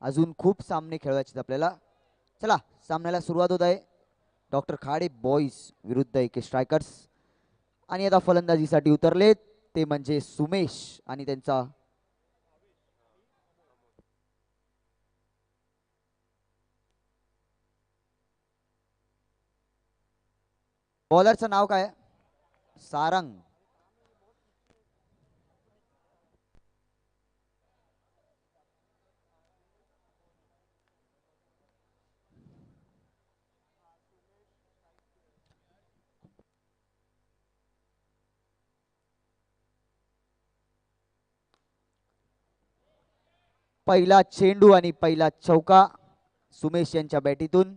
अजून खूप सामने खेळवायचे आपल्याला. चला सामन्याला सुरुवात होत आहे. डॉक्टर खाडे बॉईज विरुद्ध एके स्ट्रायकर्स. आणि आता फलंदाजीसाठी उतरलेत ते म्हणजे सुमेश आणि त्यांचा बॉलरचं नाव काय? सारंग. पहिला चेंडू आणि पहिला चौका सुमेश यांच्या बॅटीतून.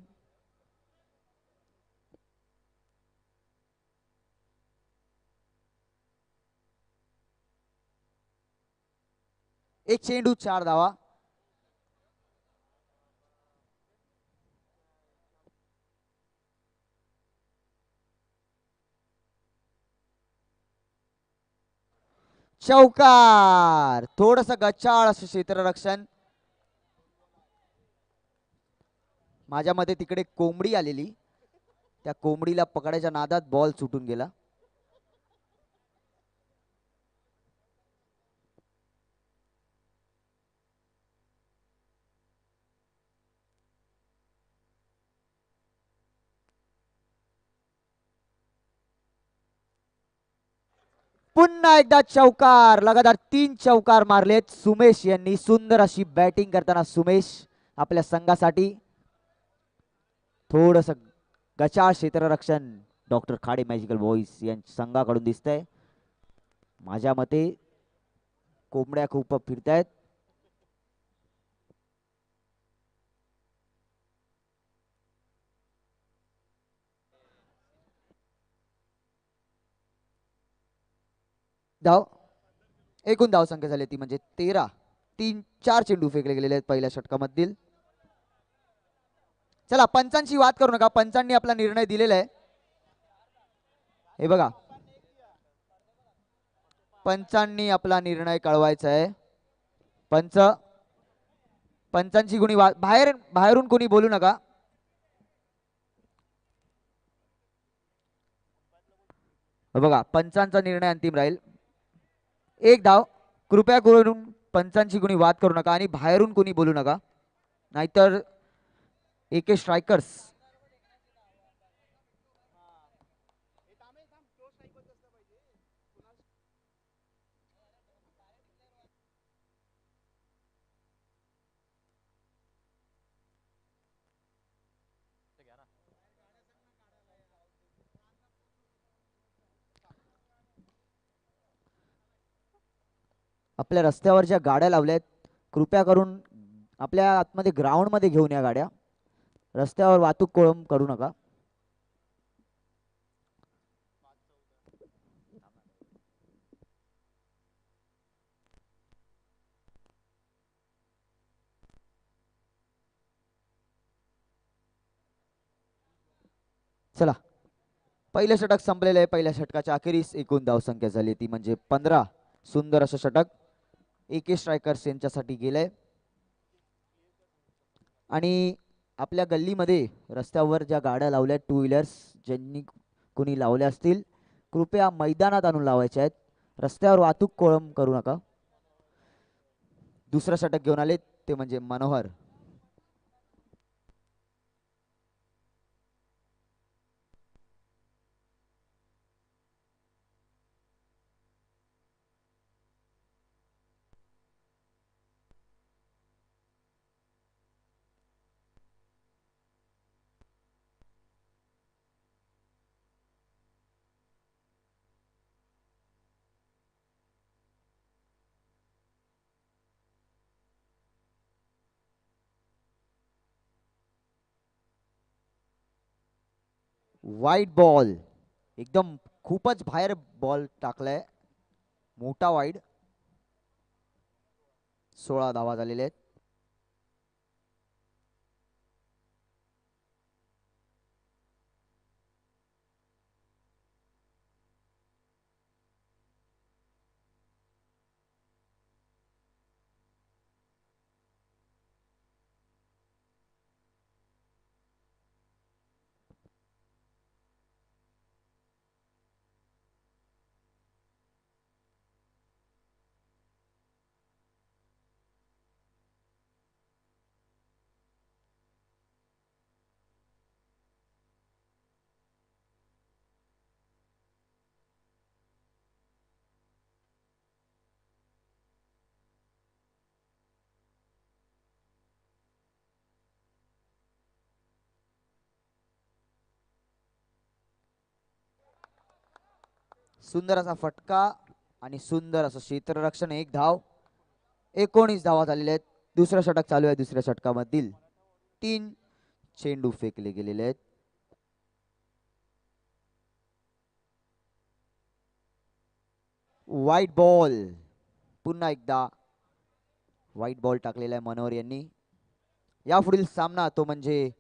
एक चेंडू 4 धावा. चौकार. थोडस गचाळ असं क्षेत्ररक्षण. माझ्या मते तिकडे कोंबडी आलेली, त्या कोंबडीला पकडायच्या नादात बॉल सुटून गेला. पुन्हा एकदा चौकार. लगातार 3 चौकार मारलेत सुमेश यांनी. सुंदर अशी बॅटिंग करताना सुमेश आपल्या संघासाठी. थोडस गचाळ क्षेत्ररक्षण डॉक्टर खाडे मॅजिकल बॉईज यांच्या संघाकडून दिसतंय. माझ्या मते कोंबड्या खूप फिरतायत. धाव. एकूण धाव संख्या झाली ती म्हणजे 13. 4 चेंडू फेकले गेलेले आहेत पहिल्या षटकामधील. चला पंचांची वाद करू नका. पंचांनी आपला निर्णय दिलेला आहे. हे बघा, पंचांनी आपला निर्णय कळवायचा आहे. पंच पंचांची कुणी बाहेरून कोणी बोलू नका. बघा पंचांचा निर्णय अंतिम राहील. एक धाव. कृपया करून पंचांची कुणी वाद करू नका आणि बाहेरून कोणी बोलू नका, नाहीतर एके स्ट्रायकर्स आपल्या रस्त्यावर ज्या गाड्या लावल्यात कृपया करून आपल्या आतमध्ये ग्राउंडमध्ये घेऊन या गाड्या. रस्त्यावर वाहतूक कोळम करू नका. चला पहिलं षटक संपलेलं आहे. पहिल्या षटकाच्या अखेरीस एकूण धावसंख्या झाली ती म्हणजे 15. सुंदर असं षटक एके स्ट्रायकर्स यांच्यासाठी गेलंय. आणि आपल्या गल्लीमध्ये रस्त्यावर ज्या गाड्या लावल्या टू व्हीलर्स ज्यांनी कोणी लावल्या असतील कृपया मैदानात आणून लावायच्या आहेत. रस्त्यावर वाहतूक कोळम करू नका. दुसरं षटक घेऊन आले ते म्हणजे मनोहर. वाईट बॉल. एकदम खूपच बाहेर बॉल टाकलाय. मोठा वाईड. 16 धावा झालेले आहेत. सुंदर असा फटका आणि सुंदर असं क्षेत्ररक्षण. एक धाव. 19 धावा झालेल्या आहेत. दुसरं षटक चालू आहे. दुसऱ्या षटकामधील 3 चेंडू फेकले गेलेले आहेत. White ball. पुन्हा एकदा व्हाईट बॉल टाकलेला आहे मनोहर यांनी. यापुढील सामना तो म्हणजे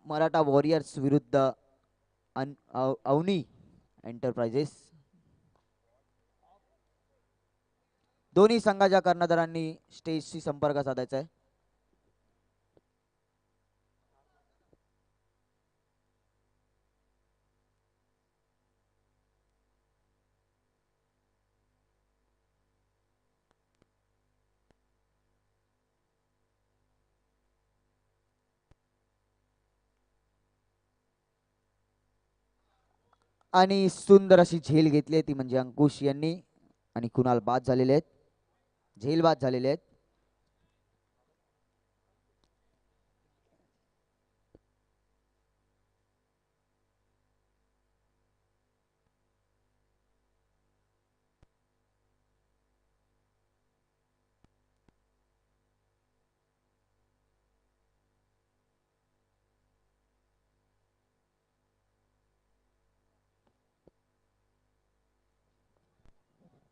मराठा वॉरियर्स विरुद्ध अवनी एंटरप्राइजेस. दोन्ही संघाच्या कर्णधारांनी स्टेजशी संपर्क साधायचा आहे. आणि सुंदर अशी झेल घेतली आहे ती म्हणजे अंकुश यांनी. आणि कुणाल बाद झालेले आहेत. झेल बाद झालेले आहेत.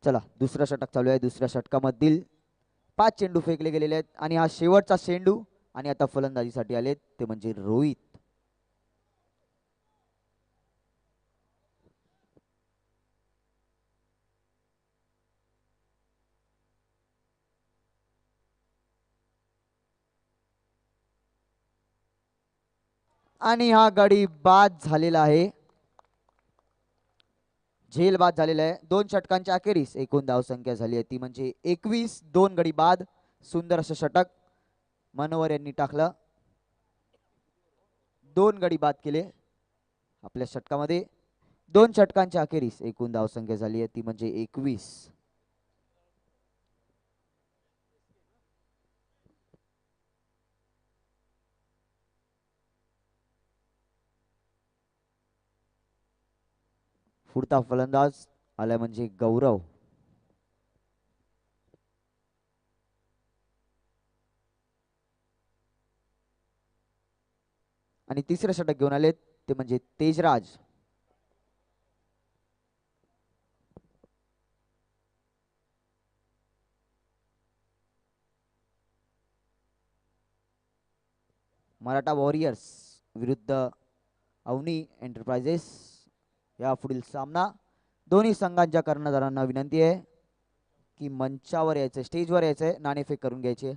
चला दुसरा षटक चालू आहे. दुसऱ्या षटकामधील 5 चेंडू फेकले गेलेले आहेत आणि हा शेवटचा चेंडू. आणि आता फलंदाजीसाठी आलेत ते म्हणजे रोहित. आणि हा गडी बाद झालेला आहे. झेल बाद झालेला आहे. 2 षटकांच्या अखेरीस एकूण धावसंख्या झाली आहे ती म्हणजे 21. 2 गडी बाद. सुंदर असं षटक मनोहर यांनी टाकलं. 2 गडी बाद केले आपल्या षटकामध्ये. 2 षटकांच्या अखेरीस एकूण धावसंख्या झाली आहे ती म्हणजे 21. पुढचा फलंदाज आला म्हणजे गौरव. आणि तिसरं षटक घेऊन आले ते म्हणजे तेजराज. मराठा वॉरियर्स विरुद्ध अवनी एंटरप्राइजेस या पुढील सामना. दोन्ही संघांच्या कर्णधारांना विनंती आहे की मंचावर यायचं, स्टेजवर यायचंय, नाणेफेक करून घ्यायचे.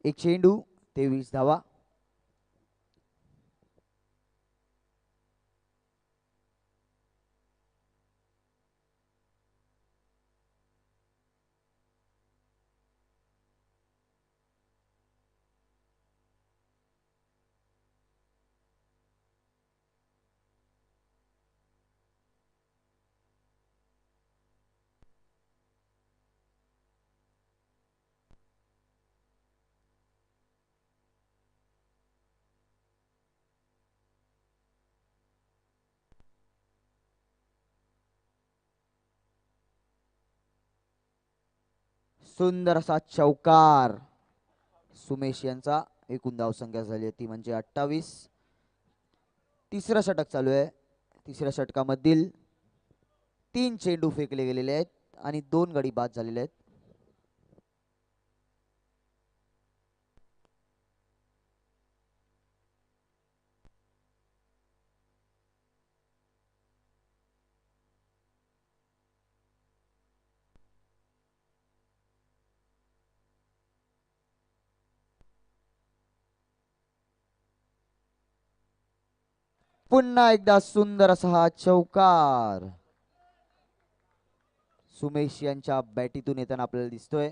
एक चेंडू 23 धावा. सुंदर असा चौकार सुमेश यांचा. एकूण धावसंख्या झाली ती म्हणजे 28. तिसरं षटक चालू आहे. तिसऱ्या षटकामधील 3 चेंडू फेकले गेलेले आहेत आणि 2 गडी बाद झालेले आहेत. पुन्हा एकदा सुंदर असा हा चौकार सुमेश यांच्या बॅटीतून येताना आपल्याला दिसतोय.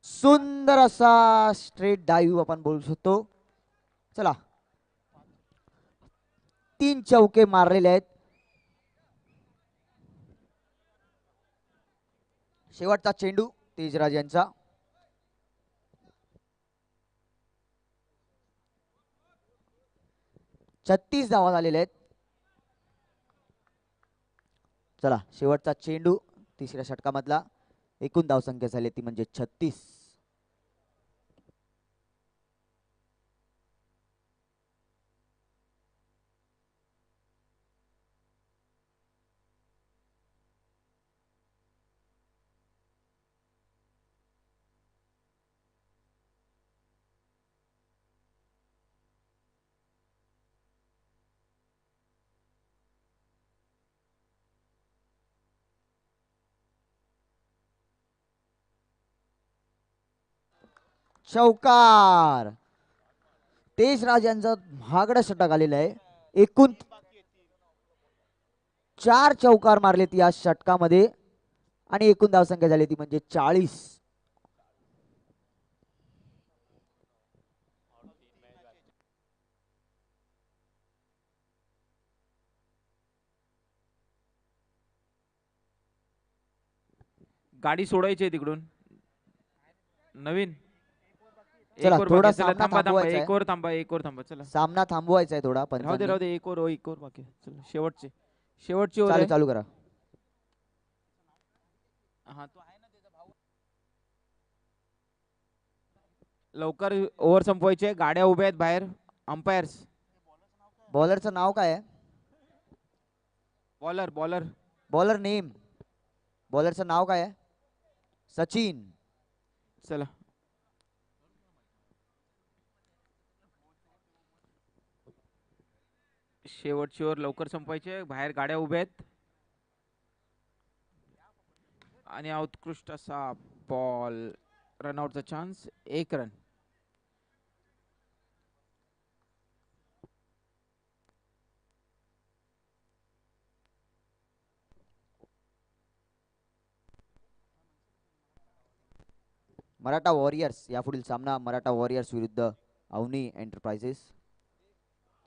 सुंदर असा स्ट्रेट डाईव्ह आपण बोलू शकतो. चला 3 चौके मारलेले आहेत. शेवटचा चेंडू तेजराज यांचा. छत्तीस धावा झालेल्या आहेत. चला शेवटचा चेंडू तिसऱ्या षटकामधला. एकूण धावसंख्या झाली ती म्हणजे 36. चौकार तेजराज यांचा महागडा षटक आलेला आहे. एकूण 4 चौकार मारलेत या षटकामध्ये आणि एकूण धावसंख्या झाली ती म्हणजे 40. गाडी सोडायची आहे तिकडून नवीन. चला थोडा चला सामना थांबा थांबवायचा एक आहे. ओव्हर थांबा चला. सामना थांबवायचा आहे थोडा पण राहू दे एक ओव्हर बाकी चला. शेवटची ओव्हर आहे. चालू करा. हा तो आहे ना त्याचा भाऊ. लवकर ओव्हर संपवायचे. गाड्या उभ्या आहेत बाहेर. अंपायर्स. बॉलरचं नाव काय आहे? Bowler bowler name. बॉलरचं नाव काय आहे? सचिन. चला शेवटची ओव्हर लवकर संपवायचे. बाहेर गाड्या उभ्या आहेत आणि उत्कृष्ट असा बॉल. रनआउटचा चान्स. 1 रन. मराठा वॉरियर्स यापुढील सामना मराठा वॉरियर्स विरुद्ध अवनी एंटरप्राइजेस.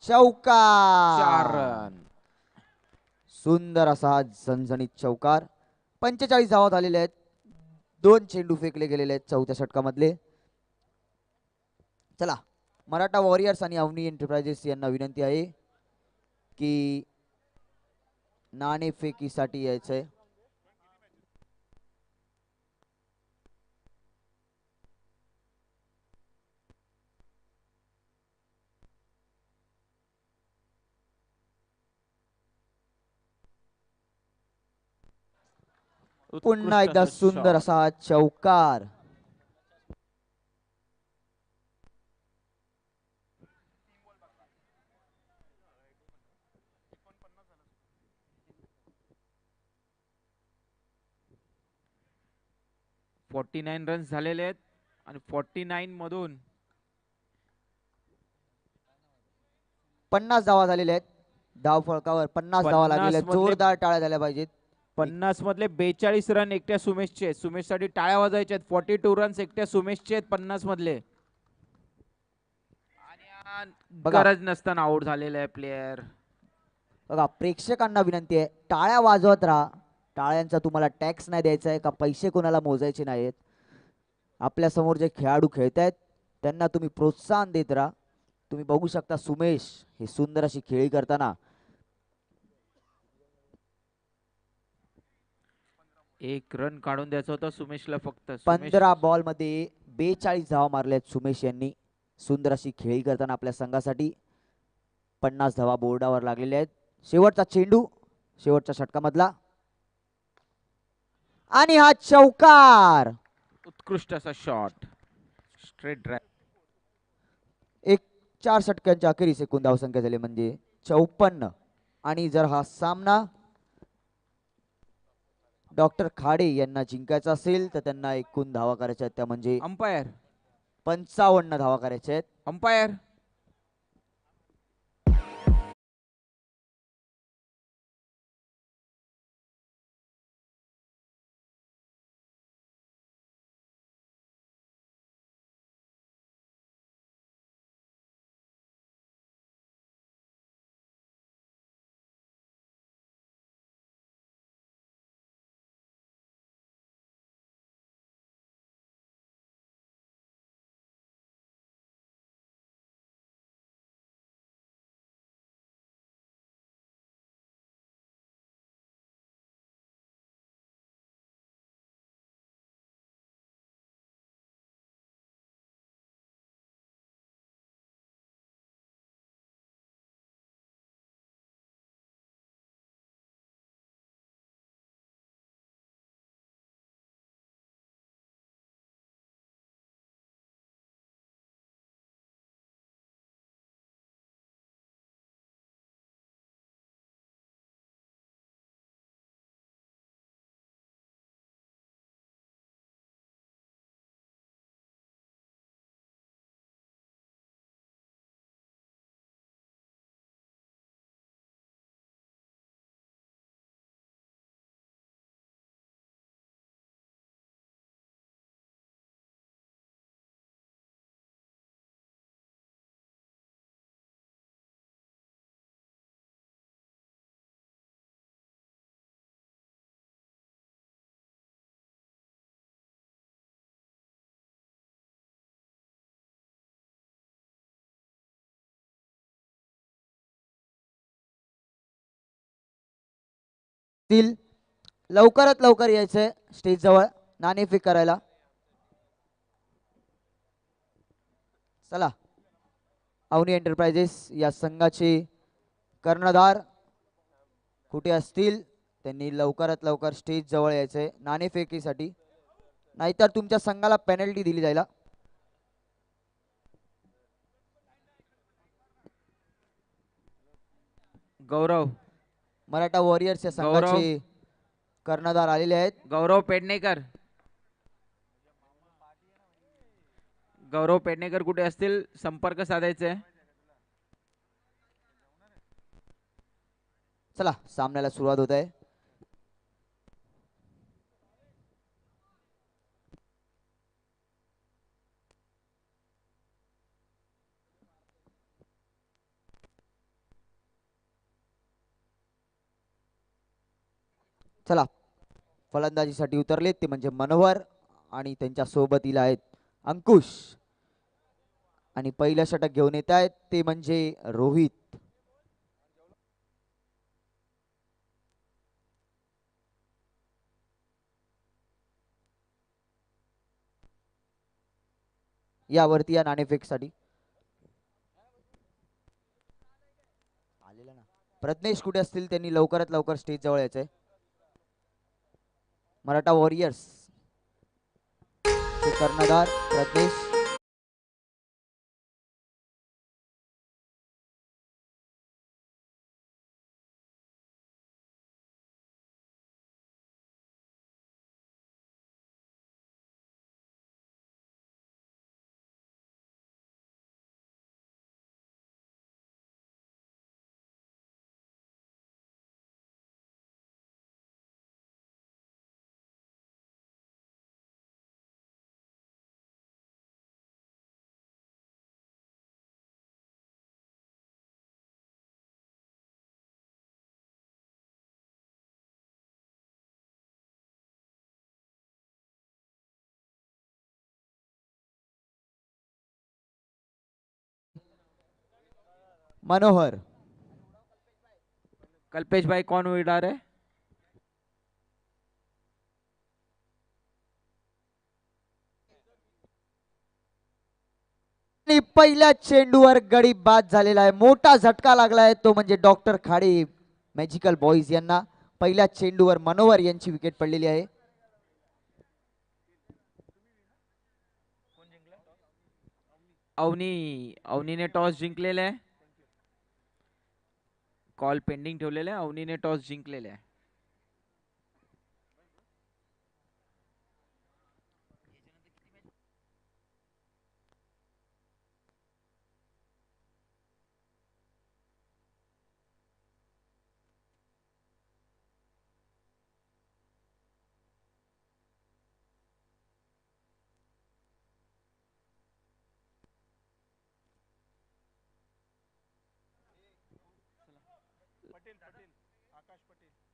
चौकार 4 रन. सुंदर असा झणझणीत चौकार. 45 धावा झालेले आहेत. 2 चेंडू फेकले गेलेले आहेत चौथ्या षटकामधले. चला मराठा वॉरियर्स आणि अवनी एंटरप्राइजेस यांना विनंती आहे की नाणेफेकीसाठी यायचंय. पुन्हा एकदा सुंदर असा चौकार. .49 रन्स झालेले आहेत आणि 49 मधून 50 धावा झालेल्या आहेत. धाव फळकावर 50 धावा लागलेल्या आहेत. जोरदार टाळ्या झाल्या पाहिजेत. 50 मधले 42 रन एकट्या सुमेशचे. सुमेशसाठी टाळ्या वाजायच्या आहेत. 42 रन्स एकट्या सुमेशचे आहेत 50 मधले. गरज नसताना आउट झालेला आहे प्लेयर. बघा प्रेक्षकांना विनंती आहे टाळ्या वाजवत राहा. टाळ्यांचा तुम्हाला टॅक्स नाही द्यायचा आहे का पैसे कोणाला मोजायचे नाहीत. आपल्या समोर जे खेळाडू खेळतायत त्यांना तुम्ही प्रोत्साहन देत राहा. तुम्ही बघू शकता सुमेश हे सुंदर अशी खेळी करताना 1 रन काढून द्यायचा होता सुमेशला फक्त. 15 बॉल मध्ये 42 धावा मारल्यात सुमेश यांनी. सुंदर अशी खेळी करताना आपल्या संघासाठी 50 धावा बोर्डावर लागलेल्या आहेत. शेवटचा चेंडू शेवटच्या षटकामधला आणि हा चौकार. उत्कृष्ट असा शॉट, स्ट्रेट ड्राइव्ह. एक 4 षटकांच्या अखेरीस एकूण धावसंख्या झाली म्हणजे 54. आणि जर हा सामना डॉक्टर खाडे यांना जिंकायचा असेल तर त्यांना एकूण धावा करायच्या आहेत, त्या म्हणजे अंपायर 55 धावा करायच्या आहेत. अंपायर लवकरात लवकर यायचंय स्टेज जवळ नाणेफेक करायला. चला, अवनी एंटरप्राइजेस या संघाचे कर्णधार कुठे असतील त्यांनी लवकरात लवकर स्टेज जवळ यायचंय नाणेफेकीसाठी, नाहीतर तुमच्या संघाला पेनल्टी दिली जाईल. गौरव मराठा वॉरियर्स या संघाचे कर्णधार आलेले आहेत. गौरव पेडणेकर, गौरव पेडणेकर कुठे असतील संपर्क साधायचे. चला, सामन्याला सुरुवात होत आहे. चला, फलंदाजीसाठी उतरलेत ते म्हणजे मनोहर आणि त्यांच्या सोबतीला आहेत अंकुश, आणि पहिलं षटक घेऊन येत आहेत ते म्हणजे रोहित. यावरती या नाणेफेकसाठी प्रज्ञेश कुठे असतील त्यांनी लवकरात लवकर स्टेज जवळ यायचंय. मराठा वॉरियर्स चे कर्णधार प्रज्ञेश. मनोहर, कल्पेश भाई कौन उड़ा रहे? आणि पहिल्या चेंडूवर गडी बाद झालेला आहे. मोठा झटका लागलाय तो म्हणजे डॉक्टर खाडे मॅजिकल बॉईज यांना. पहिल्या चेंडूवर मनोहर यांची विकेट पडलेली आहे. अवनीने टॉस जिंकलेला आहे. कॉल पेंडिंग ठेवलेला आहे. अवनीने टॉस जिंकलेला आहे.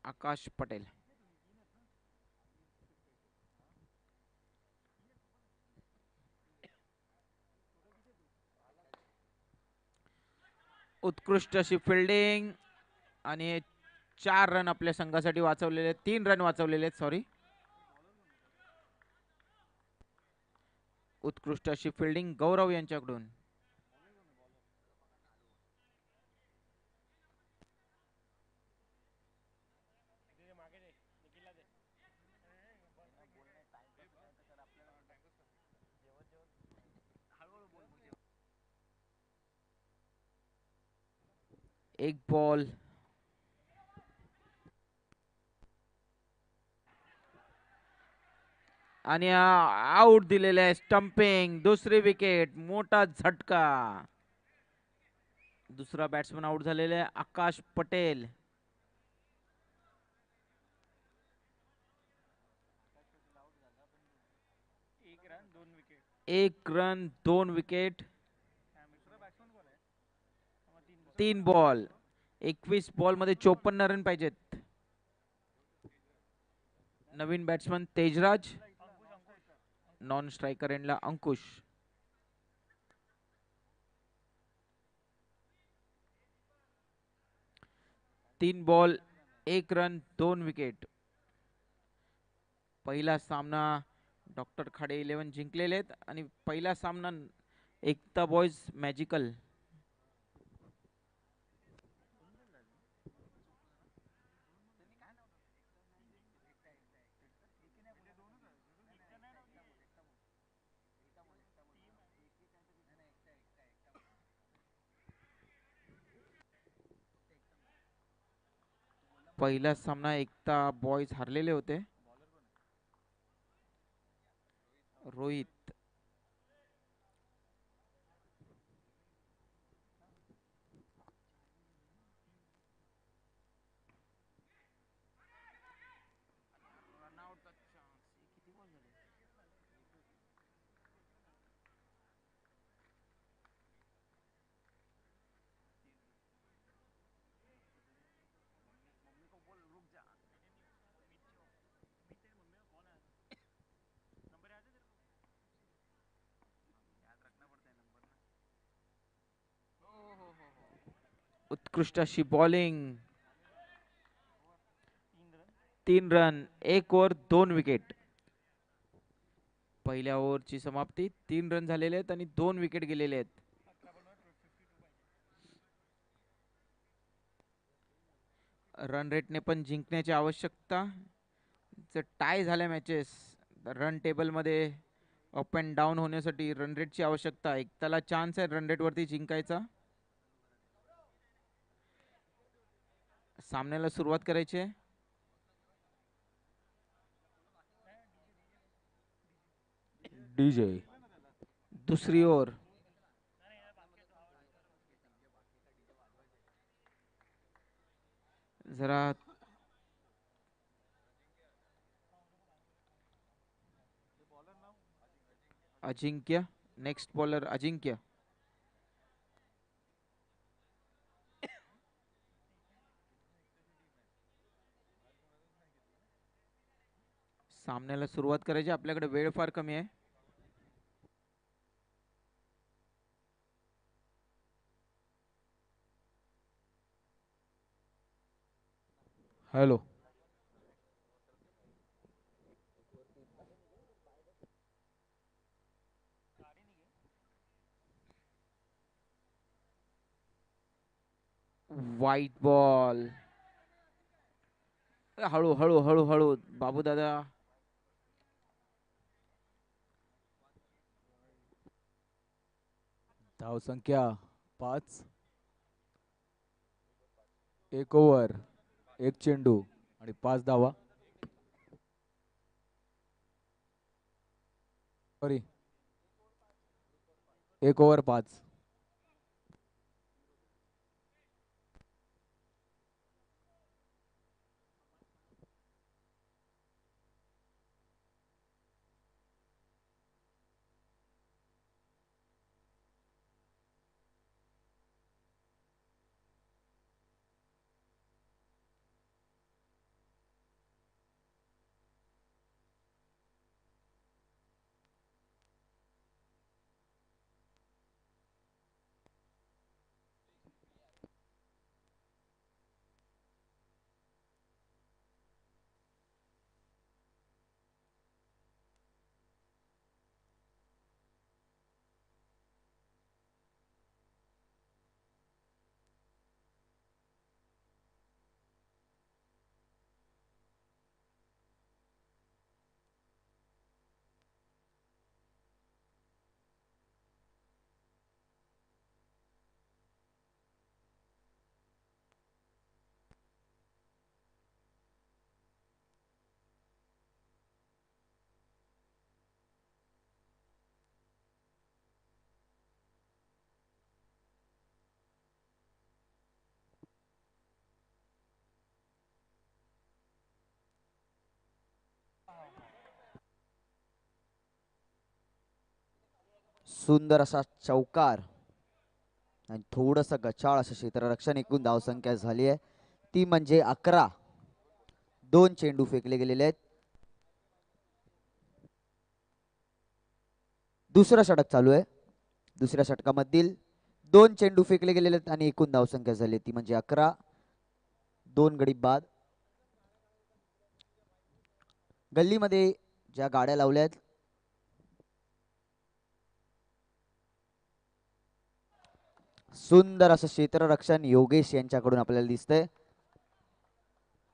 आकाश पटेल. उत्कृष्ट अशी फिल्डिंग आणि 4 रन आपल्या संघासाठी वाचवलेले, 3 रन वाचवलेले आहेत. सॉरी. उत्कृष्ट अशी फिल्डिंग गौरव यांच्याकडून. एक बॉल. आणि आउट दिलेले आहे. स्टंपिंग. दुसरी विकेट. मोठा झटका. दुसरा बॅट्समन आउट झालेला आहे. आकाश पटेल. एक रन 2 विकेट. 3 बॉल. 21 बॉल मध्ये 54 रन पाहिजेत. नवीन बॅट्समन तेजराज. नॉन स्ट्रायकर एंडला अंकुश. तीन बॉल 1 रन 2 विकेट. पहिला सामना डॉक्टर खाडे 11 जिंकलेले आहेत आणि पहिला सामना एकता बॉयज मॅजिकल. पहिला सामना एकता बॉयज हारलेले होते. रोहित. उत्कृष्ट अशी बॉलिंग. 3 run 1 over 2 wicket. पहिल्या ओव्हरची समाप्ती. 3 रन झालेले आहेत आणि 2 विकेट गेलेले आहेत. रन रेटने पण जिंकण्याची आवश्यकता. जर टाय झाल्या मॅचेस रन टेबल मध्ये अप अँड डाऊन होण्यासाठी रन रेटची आवश्यकता. एकताला चान्स आहे रन रेट वरती जिंकायचा. सामन्याला सुरुवात करायची आहे. डीजे. दुसरी ओव्हर. जरा अजिंक्य. नेक्स्ट बॉलर अजिंक्य. सामन्याला सुरुवात करायची. आपल्याकडे वेळ फार कमी आहे. हॅलो. White ball. हळू हळू हळू हळू बाबू दादा. धावसंख्या 5. 1 ओव्हर 1 चेंडू आणि 5 धावा. Sorry, 1 over 5. सुंदर असा चौकार आणि थोडस गचाळ असं क्षेत्ररक्षण. एकूण धावसंख्या झाली आहे ती म्हणजे 11. 2 चेंडू फेकले गेलेले आहेत. दुसरं षटक चालू आहे. दुसऱ्या षटकामधील 2 चेंडू फेकले गेलेले आहेत आणि एकूण धावसंख्या झाली ती म्हणजे 11. 2 गडी बाद. गल्लीमध्ये ज्या गाड्या लावल्या आहेत सुंदर असं क्षेत्ररक्षण योगेश यांच्याकडून आपल्याला दिसतंय.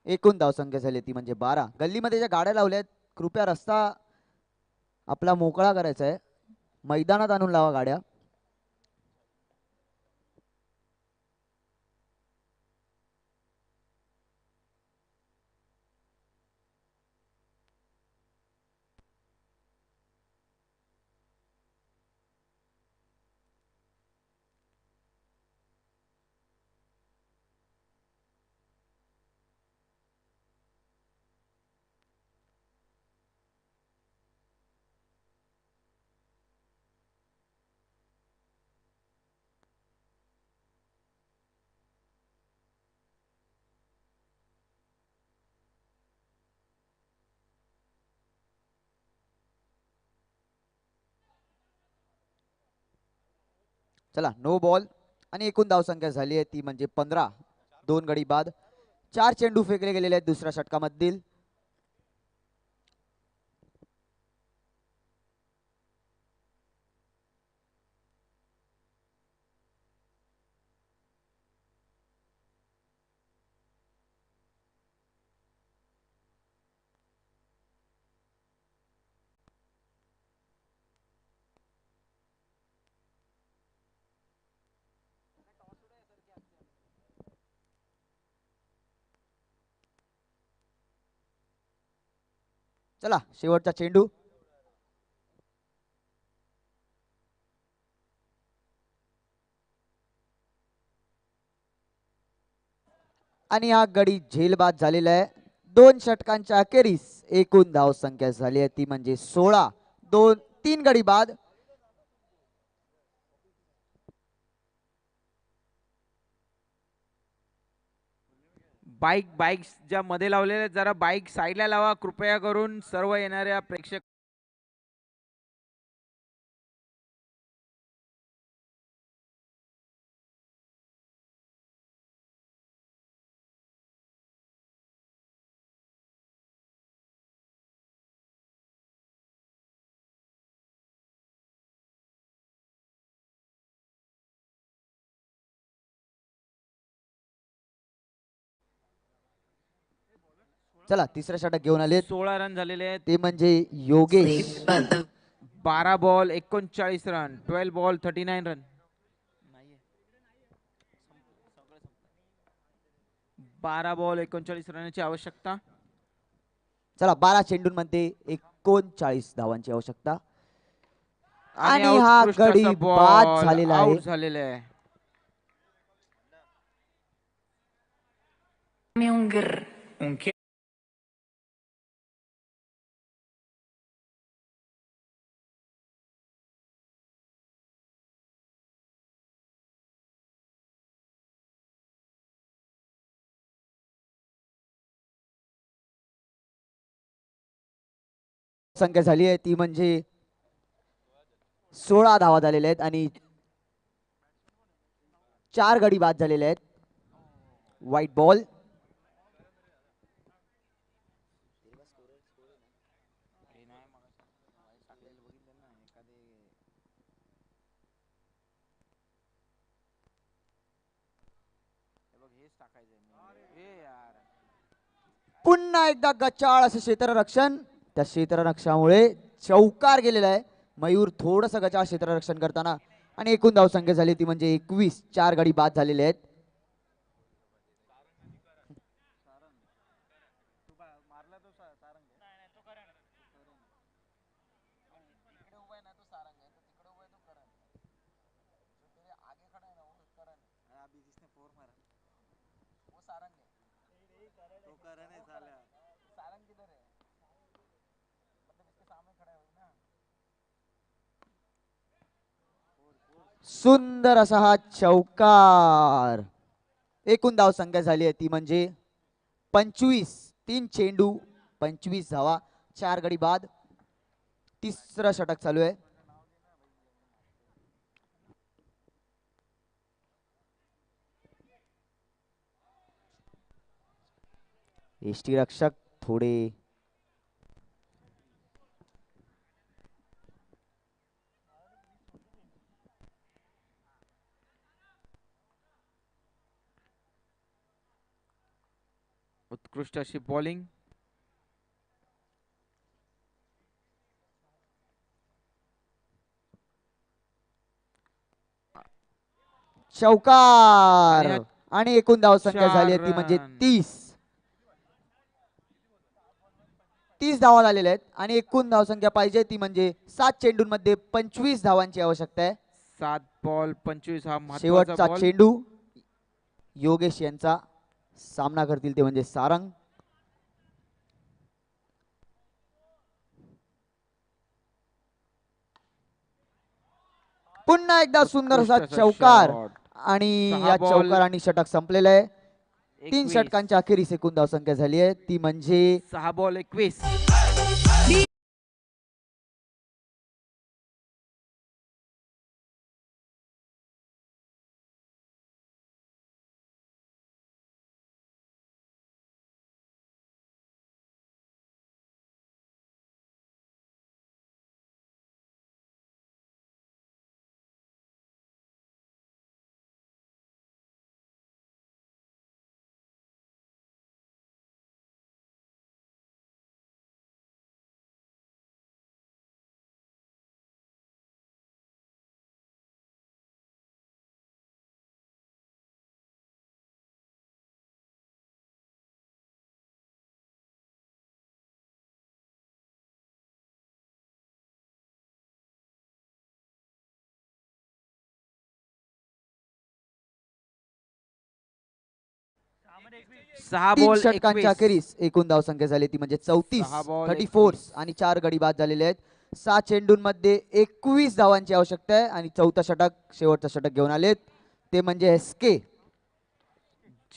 एकूण धावसंख्या झाली ती म्हणजे 12. गल्लीमध्ये ज्या गाड्या लावल्या आहेत कृपया रस्ता आपला मोकळा करायचा आहे. मैदानात आणून लावा गाड्या. चला नो बॉल आणि एकूण धावसंख्या झाली आहे ती म्हणजे 15. 2 गडी बाद. 4 चेंडू फेकले गेलेले आहेत दुसऱ्या षटकामधील. चला शेवटचा चेंडू. आणि हा गडी झेलबाद झालेला आहे. 2 षटकांच्या अखेरीस एकूण धावसंख्या झाली आहे ती म्हणजे 16. 3 गडी बाद. बाईक्स ज्या मध्ये लावलेल्या आहेत, जरा बाईक साईडला लावा कृपया करून. सर्व येणाऱ्या प्रेक्षक चला तिसरं षटक घेऊन आले 16 रन झालेले आहेत. ते म्हणजे Yogesh. 12 ball 39 run. 12 ball 39 run. 12 ball 39 रनची आवश्यकता. चला 12 चेंडूंमध्ये 39 धावांची आवश्यकता. आणि आणि हा उत्कृष्ट गडी असा बाद बॉल झालेला आहे. आउट झालेला आहे. संख्या झाली आहे ती म्हणजे 16 धावा झालेल्या आहेत आणि 4 गडी बाद झालेले आहेत. White ball. पुन्हा एकदा गचाळ असे क्षेत्ररक्षण. त्या क्षेत्ररक्षणामुळे चौकार गेलेला आहे. मयूर थोडस गचाळ क्षेत्ररक्षण करताना. आणि एकूण धावसंख्या झाली ती म्हणजे 21. 4 गडी बाद झालेले आहेत. सुंदर असा हा चौकार. एकूण धाव संख्या झाली आहे ती म्हणजे 25. 3 चेंडू 25 धावा 4 गडी बाद. तिसरं षटक चालू आहे. एष्टी रक्षक थोडे उत्कृष्ट अशी बॉलिंग. चौकार. आणि आणि एकूण धाव संख्या 4 झाली आहे ती म्हणजे रन. 30 धावा झालेल्या आहेत. आणि एकूण धावसंख्या पाहिजे ती म्हणजे 7 चेंडूंमध्ये 25 धावांची आवश्यकता आहे. 7 बॉल 25 हा महत्त्वाचा शेवटचा बॉल. चेंडू. योगेश यांचा सामना करतील ते म्हणजे सारंग. पुन्हा एकदा सुंदर असा उत्कृष्ट असा चौकार. shot. आणि 6 या बॉल चौकाराने षटक संपलेलं आहे. 3 21. षटकांच्या अखेरीस एकूण धावसंख्या झाली आहे ती म्हणजे 6 बॉल 21. सहा 3 बॉल षटकांच्या 21. अखेरीस एकूण धावसंख्या झाली ती म्हणजे 34. 6 बॉल 34 आणि 4 गडी बाद झालेले आहेत. 6 चेंडूंमध्ये 21 धावांची आवश्यकता आहे. आणि चौथं षटक शेवटचं षटक घेऊन आलेत ते म्हणजे SK.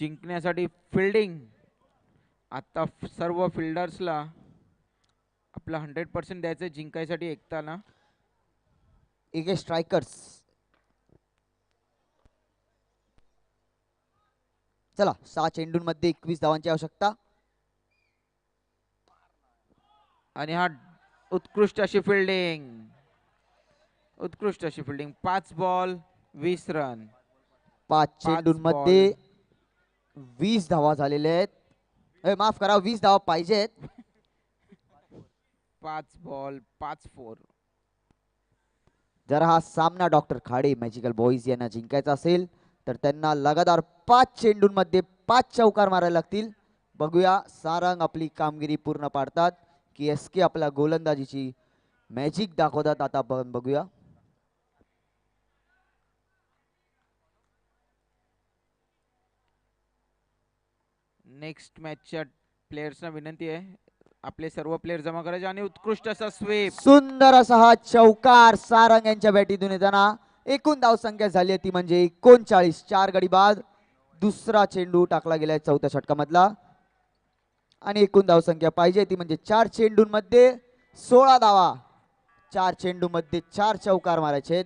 जिंकण्यासाठी फिल्डिंग. आता सर्व फिल्डर्सला आपला 100% द्यायचं जिंकायसाठी एकताना. AK strikers. चला 6 चेंडूंमध्ये 21 धावांची आवश्यकता. आणि हा उत्कृष्ट अशी फिल्डिंग. उत्कृष्ट अशी फिल्डिंग. 5 ball 20 run. 5 पाच चेंडूंमध्ये 20 धावा झालेल्या आहेत. माफ करा 20 धावा पाहिजेत. 5 बॉल 5 4. जर हा सामना डॉक्टर खाडे मॅजिकल बॉईज यांना जिंकायचा असेल तर त्यांना लगातार 5 चेंडूंमध्ये 5 चौकार मारायला लागतील. बघूया सारंग आपली कामगिरी पूर्ण पाडतात की SK आपल्या गोलंदाजीची मॅजिक दाखवतात. आता आपण बघूया. नेक्स्ट मॅचच्या प्लेयर्सना विनंती आहे आपले सर्व प्लेयर जमा करायचे आणि उत्कृष्ट असा स्वीप. सुंदर असा हा चौकार सारंग यांच्या बॅटीतून येताना. एकूण धावसंख्या झाली आहे ती म्हणजे 39. 4 गडी बाद. दुसरा चेंडू टाकला गेलाय चौथ्या षटकामधला आणि एकूण धावसंख्या पाहिजे ती म्हणजे 4 चेंडूंमध्ये 16 धावा. 4 चेंडूमध्ये 4 चौकार मारायचे आहेत.